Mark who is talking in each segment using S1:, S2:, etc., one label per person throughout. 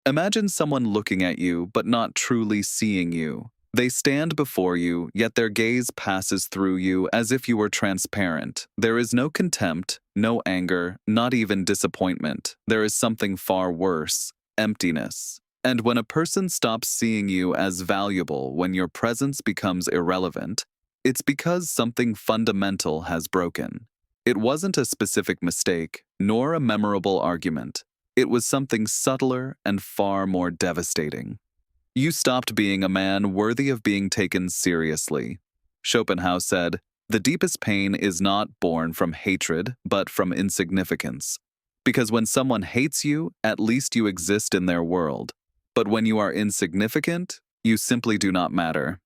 S1: Imagine someone looking at you but not truly seeing you. They stand before you, yet their gaze passes through you as if you were transparent. There is no contempt, no anger, not even disappointment. There is something far worse: emptiness. And when a person stops seeing you as valuable, when your presence becomes irrelevant, it's because something fundamental has broken. It wasn't a specific mistake, nor a memorable argument. It was something subtler and far more devastating. You stopped being a man worthy of being taken seriously. Schopenhauer said, "The deepest pain is not born from hatred, but from insignificance." Because when someone hates you, at least you exist in their world. But when you are insignificant, you simply do not matter.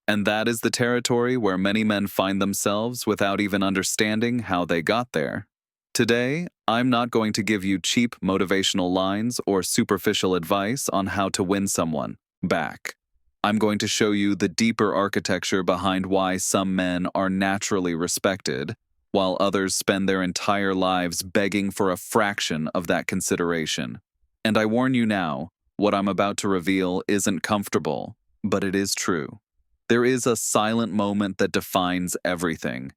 S1: And that is the territory where many men find themselves without even understanding how they got there. Today, I'm not going to give you cheap motivational lines or superficial advice on how to win someone back. I'm going to show you the deeper architecture behind why some men are naturally respected, while others spend their entire lives begging for a fraction of that consideration. And I warn you now, what I'm about to reveal isn't comfortable, but it is true. There is a silent moment that defines everything.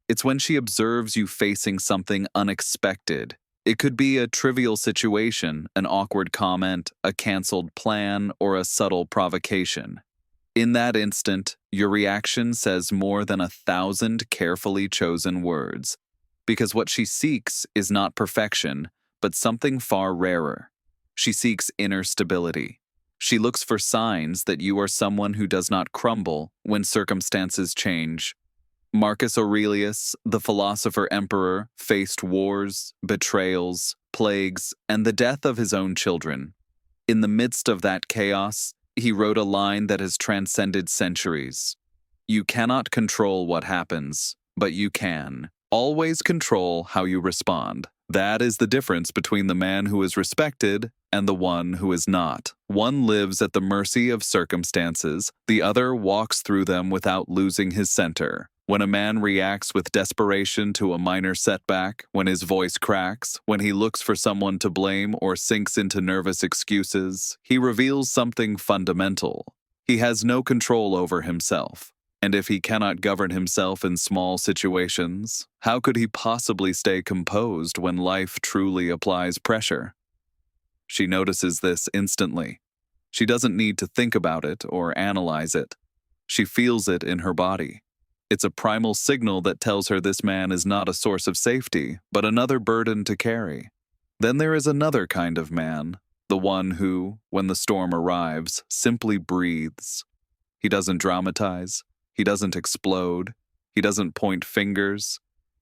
S1: It's when she observes you facing something unexpected. It could be a trivial situation, an awkward comment, a canceled plan, or a subtle provocation. In that instant, your reaction says more than 1,000 carefully chosen words, because what she seeks is not perfection, but something far rarer. She seeks inner stability. She looks for signs that you are someone who does not crumble when circumstances change. Marcus Aurelius, the philosopher-emperor, faced wars, betrayals, plagues, and the death of his own children. In the midst of that chaos, he wrote a line that has transcended centuries. "You cannot control what happens, but you can always control how you respond." That is the difference between the man who is respected and the one who is not. One lives at the mercy of circumstances, the other walks through them without losing his center. When a man reacts with desperation to a minor setback, when his voice cracks, when he looks for someone to blame or sinks into nervous excuses, he reveals something fundamental. He has no control over himself. And if he cannot govern himself in small situations, how could he possibly stay composed when life truly applies pressure? She notices this instantly. She doesn't need to think about it or analyze it. She feels it in her body. It's a primal signal that tells her this man is not a source of safety, but another burden to carry. Then there is another kind of man, the one who, when the storm arrives, simply breathes. He doesn't dramatize. He doesn't explode. He doesn't point fingers.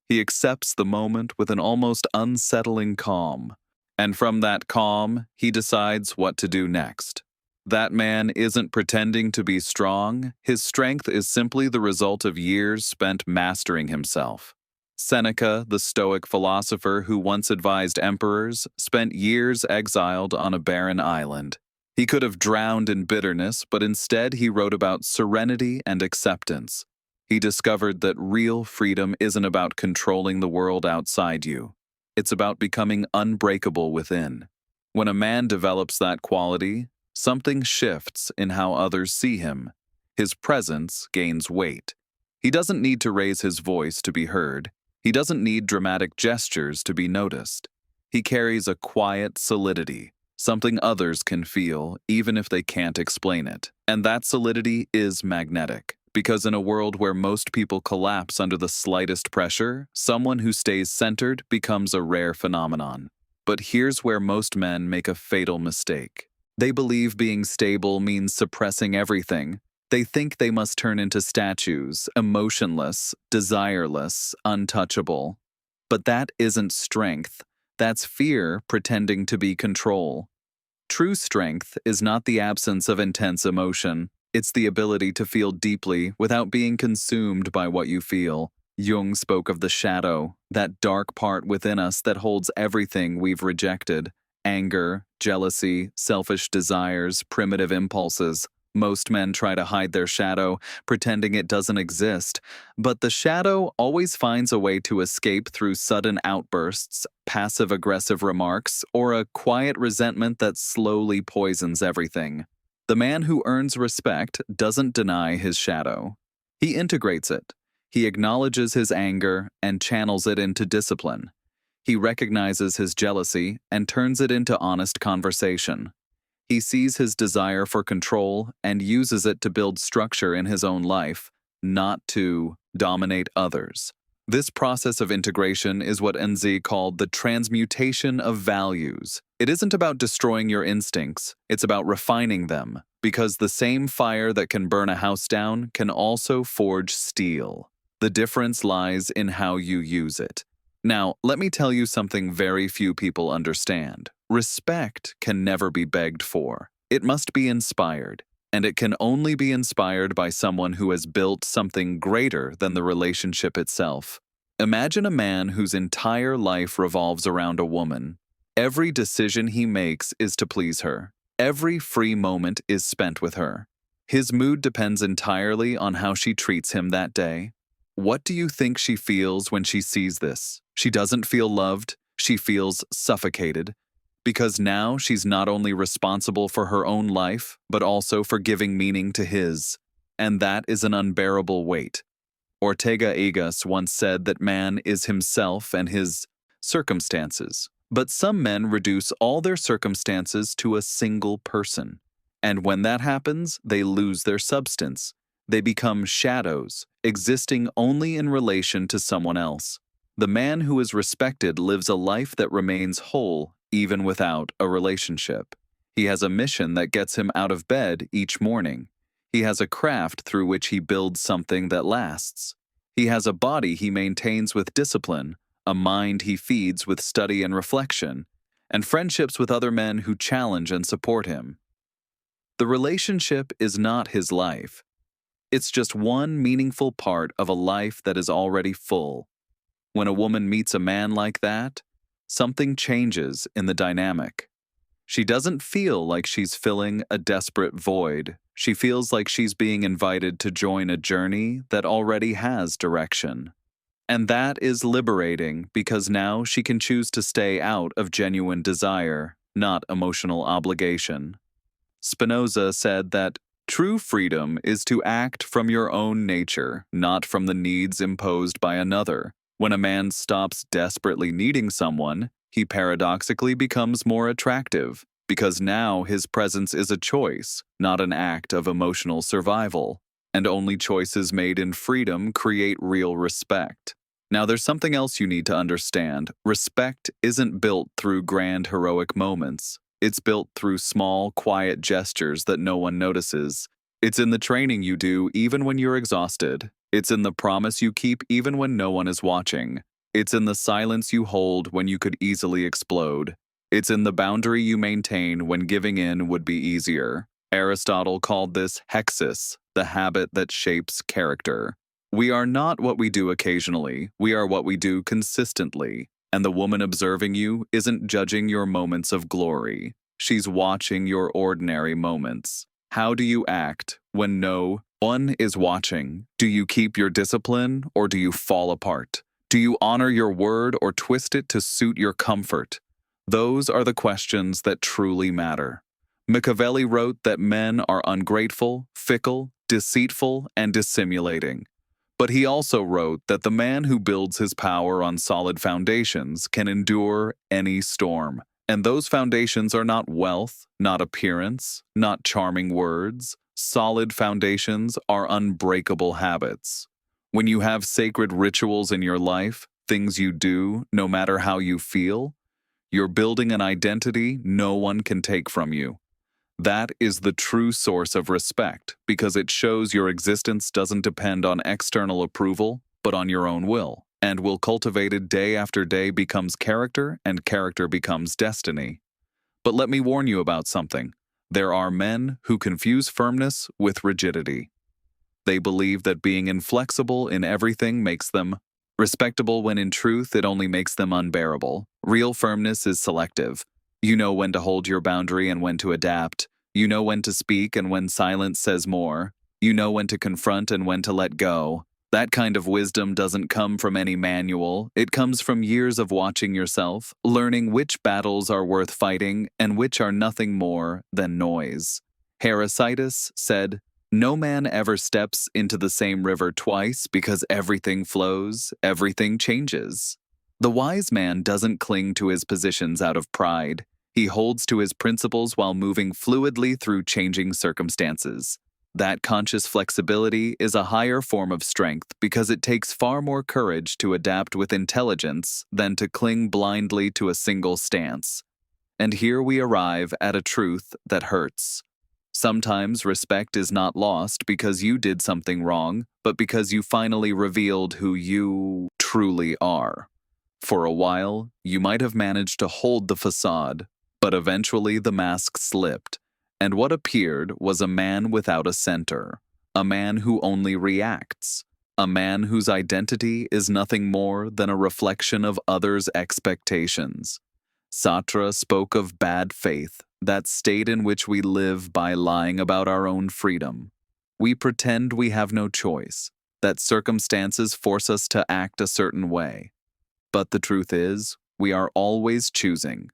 S1: He accepts the moment with an almost unsettling calm. And from that calm, he decides what to do next. That man isn't pretending to be strong. His strength is simply the result of years spent mastering himself. Seneca, the Stoic philosopher who once advised emperors, spent years exiled on a barren island. He could have drowned in bitterness, but instead he wrote about serenity and acceptance. He discovered that real freedom isn't about controlling the world outside you. It's about becoming unbreakable within. When a man develops that quality, something shifts in how others see him. His presence gains weight. He doesn't need to raise his voice to be heard. He doesn't need dramatic gestures to be noticed. He carries a quiet solidity, something others can feel, even if they can't explain it. And that solidity is magnetic, because in a world where most people collapse under the slightest pressure, someone who stays centered becomes a rare phenomenon. But here's where most men make a fatal mistake. They believe being stable means suppressing everything. They think they must turn into statues, emotionless, desireless, untouchable. But that isn't strength. That's fear pretending to be control. True strength is not the absence of intense emotion. It's the ability to feel deeply without being consumed by what you feel. Jung spoke of the shadow, that dark part within us that holds everything we've rejected: anger, jealousy, selfish desires, primitive impulses. Most men try to hide their shadow, pretending it doesn't exist, but the shadow always finds a way to escape through sudden outbursts, passive-aggressive remarks, or a quiet resentment that slowly poisons everything. The man who earns respect doesn't deny his shadow. He integrates it. He acknowledges his anger and channels it into discipline. He recognizes his jealousy and turns it into honest conversation. He sees his desire for control and uses it to build structure in his own life, not to dominate others. This process of integration is what Nietzsche called the transmutation of values. It isn't about destroying your instincts, it's about refining them, because the same fire that can burn a house down can also forge steel. The difference lies in how you use it. Now, let me tell you something very few people understand. Respect can never be begged for. It must be inspired, and it can only be inspired by someone who has built something greater than the relationship itself. Imagine a man whose entire life revolves around a woman. Every decision he makes is to please her. Every free moment is spent with her. His mood depends entirely on how she treats him that day. What do you think she feels when she sees this? She doesn't feel loved, she feels suffocated, because now she's not only responsible for her own life, but also for giving meaning to his. And that is an unbearable weight. Ortega y Gasset once said that man is himself and his circumstances. But some men reduce all their circumstances to a single person. And when that happens, they lose their substance. They become shadows, existing only in relation to someone else. The man who is respected lives a life that remains whole even without a relationship. He has a mission that gets him out of bed each morning. He has a craft through which he builds something that lasts. He has a body he maintains with discipline, a mind he feeds with study and reflection, and friendships with other men who challenge and support him. The relationship is not his life. It's just one meaningful part of a life that is already full. When a woman meets a man like that, something changes in the dynamic. She doesn't feel like she's filling a desperate void. She feels like she's being invited to join a journey that already has direction. And that is liberating because now she can choose to stay out of genuine desire, not emotional obligation. Spinoza said that true freedom is to act from your own nature, not from the needs imposed by another. When a man stops desperately needing someone, he paradoxically becomes more attractive, because now his presence is a choice, not an act of emotional survival, and only choices made in freedom create real respect. Now there's something else you need to understand. Respect isn't built through grand heroic moments. It's built through small, quiet gestures that no one notices. It's in the training you do even when you're exhausted. It's in the promise you keep even when no one is watching. It's in the silence you hold when you could easily explode. It's in the boundary you maintain when giving in would be easier. Aristotle called this hexis, the habit that shapes character. We are not what we do occasionally. We are what we do consistently. And the woman observing you isn't judging your moments of glory. She's watching your ordinary moments. How do you act when no one is watching? Do you keep your discipline or do you fall apart? Do you honor your word or twist it to suit your comfort? Those are the questions that truly matter. Machiavelli wrote that men are ungrateful, fickle, deceitful, and dissimulating. But he also wrote that the man who builds his power on solid foundations can endure any storm. And those foundations are not wealth, not appearance, not charming words. Solid foundations are unbreakable habits. When you have sacred rituals in your life, things you do, no matter how you feel, you're building an identity no one can take from you. That is the true source of respect, because it shows your existence doesn't depend on external approval, but on your own will. And will cultivated day after day becomes character, and character becomes destiny. But let me warn you about something. There are men who confuse firmness with rigidity. They believe that being inflexible in everything makes them respectable when in truth it only makes them unbearable. Real firmness is selective. You know when to hold your boundary and when to adapt. You know when to speak and when silence says more. You know when to confront and when to let go. That kind of wisdom doesn't come from any manual. It comes from years of watching yourself, learning which battles are worth fighting and which are nothing more than noise. Heraclitus said, "No man ever steps into the same river twice because everything flows, everything changes." The wise man doesn't cling to his positions out of pride. He holds to his principles while moving fluidly through changing circumstances. That conscious flexibility is a higher form of strength because it takes far more courage to adapt with intelligence than to cling blindly to a single stance. And here we arrive at a truth that hurts. Sometimes respect is not lost because you did something wrong, but because you finally revealed who you truly are. For a while, you might have managed to hold the facade, but eventually the mask slipped, and what appeared was a man without a center, a man who only reacts, a man whose identity is nothing more than a reflection of others' expectations. Sartre spoke of bad faith, that state in which we live by lying about our own freedom. We pretend we have no choice, that circumstances force us to act a certain way. But the truth is, we are always choosing.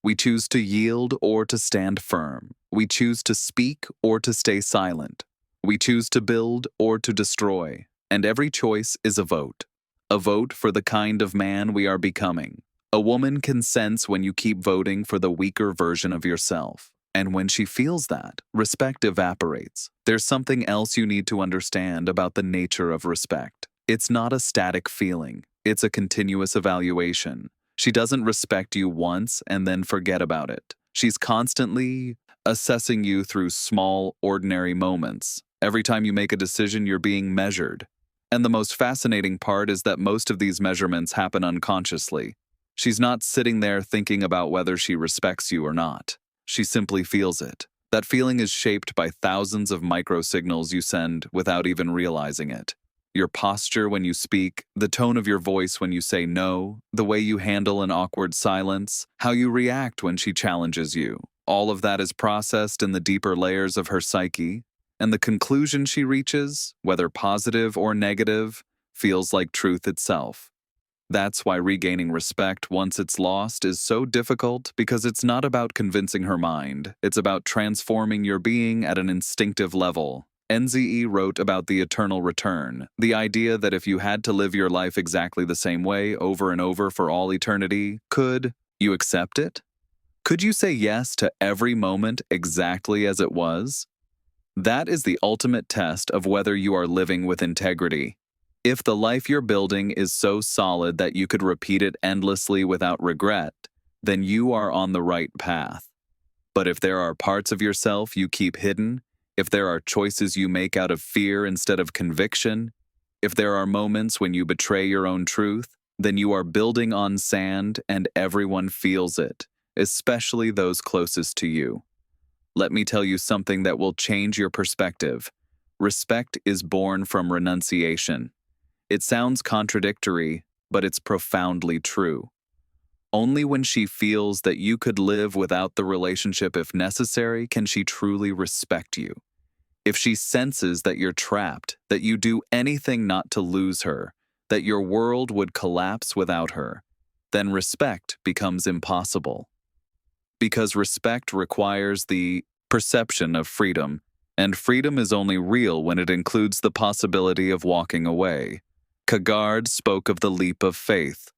S1: We choose to yield or to stand firm. We choose to speak or to stay silent. We choose to build or to destroy. And every choice is a vote. A vote for the kind of man we are becoming. A woman can sense when you keep voting for the weaker version of yourself. And when she feels that, respect evaporates. There's something else you need to understand about the nature of respect. It's not a static feeling. It's a continuous evaluation. She doesn't respect you once and then forget about it. She's constantly assessing you through small, ordinary moments. Every time you make a decision, you're being measured. And the most fascinating part is that most of these measurements happen unconsciously. She's not sitting there thinking about whether she respects you or not. She simply feels it. That feeling is shaped by thousands of micro-signals you send without even realizing it. Your posture when you speak, the tone of your voice when you say no, the way you handle an awkward silence, how you react when she challenges you. All of that is processed in the deeper layers of her psyche, and the conclusion she reaches, whether positive or negative, feels like truth itself. That's why regaining respect once it's lost is so difficult, because it's not about convincing her mind. It's about transforming your being at an instinctive level. NZE wrote about the eternal return, the idea that if you had to live your life exactly the same way over and over for all eternity, could you accept it? Could you say yes to every moment exactly as it was? That is the ultimate test of whether you are living with integrity. If the life you're building is so solid that you could repeat it endlessly without regret, then you are on the right path. But if there are parts of yourself you keep hidden, if there are choices you make out of fear instead of conviction, if there are moments when you betray your own truth, then you are building on sand and everyone feels it, especially those closest to you. Let me tell you something that will change your perspective. Respect is born from renunciation. It sounds contradictory, but it's profoundly true. Only when she feels that you could live without the relationship if necessary can she truly respect you. If she senses that you're trapped, that you do anything not to lose her, that your world would collapse without her, then respect becomes impossible. Because respect requires the perception of freedom, and freedom is only real when it includes the possibility of walking away. Kierkegaard spoke of the leap of faith.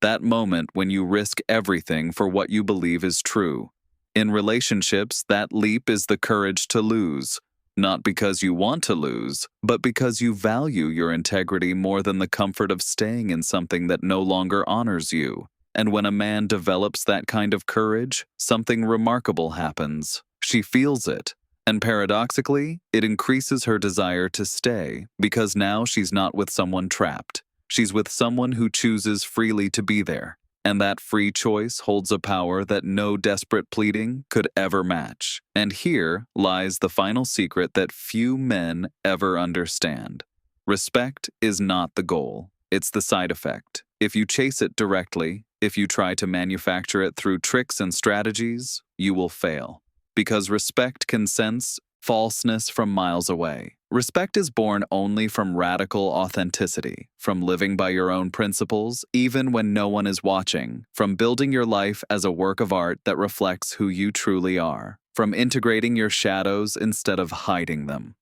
S1: That moment when you risk everything for what you believe is true. In relationships, that leap is the courage to lose, not because you want to lose, but because you value your integrity more than the comfort of staying in something that no longer honors you. And when a man develops that kind of courage, something remarkable happens. She feels it. And paradoxically, it increases her desire to stay, because now she's not with someone trapped. She's with someone who chooses freely to be there, and that free choice holds a power that no desperate pleading could ever match. And here lies the final secret that few men ever understand. Respect is not the goal, it's the side effect. If you chase it directly, if you try to manufacture it through tricks and strategies, you will fail. because respect can sense falseness from miles away. Respect is born only from radical authenticity, from living by your own principles, even when no one is watching, from building your life as a work of art that reflects who you truly are, from integrating your shadows instead of hiding them,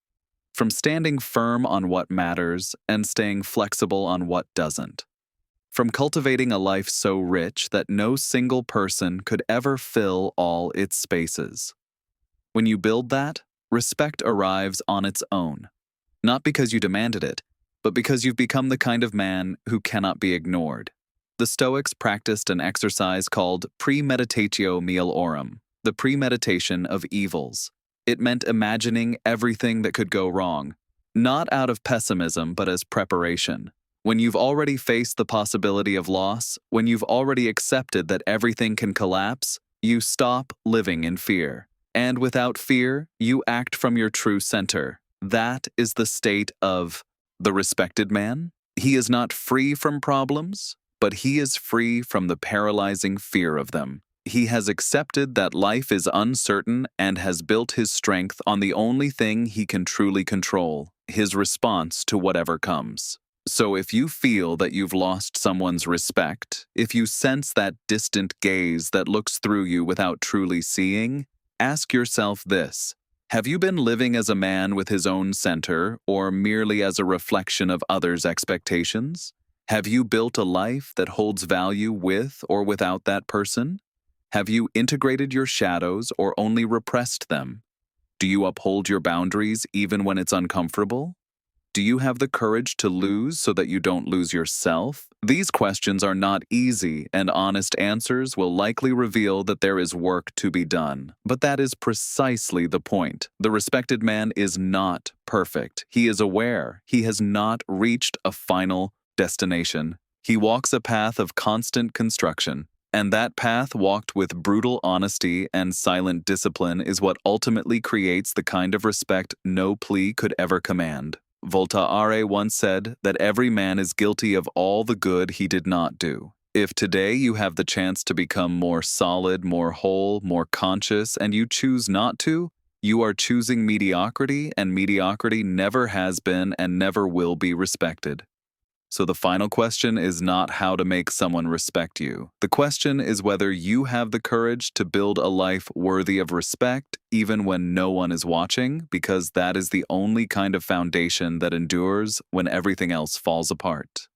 S1: from standing firm on what matters and staying flexible on what doesn't, from cultivating a life so rich that no single person could ever fill all its spaces. When you build that, respect arrives on its own, not because you demanded it, but because you've become the kind of man who cannot be ignored. The Stoics practiced an exercise called premeditatio malorum, the premeditation of evils. It meant imagining everything that could go wrong, not out of pessimism but as preparation. When you've already faced the possibility of loss, when you've already accepted that everything can collapse, you stop living in fear. And without fear, you act from your true center. That is the state of the respected man. He is not free from problems, but he is free from the paralyzing fear of them. He has accepted that life is uncertain and has built his strength on the only thing he can truly control, his response to whatever comes. So if you feel that you've lost someone's respect, if you sense that distant gaze that looks through you without truly seeing, ask yourself this: have you been living as a man with his own center, or merely as a reflection of others' expectations? Have you built a life that holds value with or without that person? Have you integrated your shadows or only repressed them? Do you uphold your boundaries even when it's uncomfortable? Do you have the courage to lose so that you don't lose yourself? These questions are not easy, and honest answers will likely reveal that there is work to be done. But that is precisely the point. The respected man is not perfect. He is aware. He has not reached a final destination. He walks a path of constant construction, and that path walked with brutal honesty and silent discipline is what ultimately creates the kind of respect no plea could ever command. Voltaire once said that every man is guilty of all the good he did not do. If today you have the chance to become more solid, more whole, more conscious, and you choose not to, you are choosing mediocrity, and mediocrity never has been and never will be respected. So the final question is not how to make someone respect you. The question is whether you have the courage to build a life worthy of respect even when no one is watching, because that is the only kind of foundation that endures when everything else falls apart.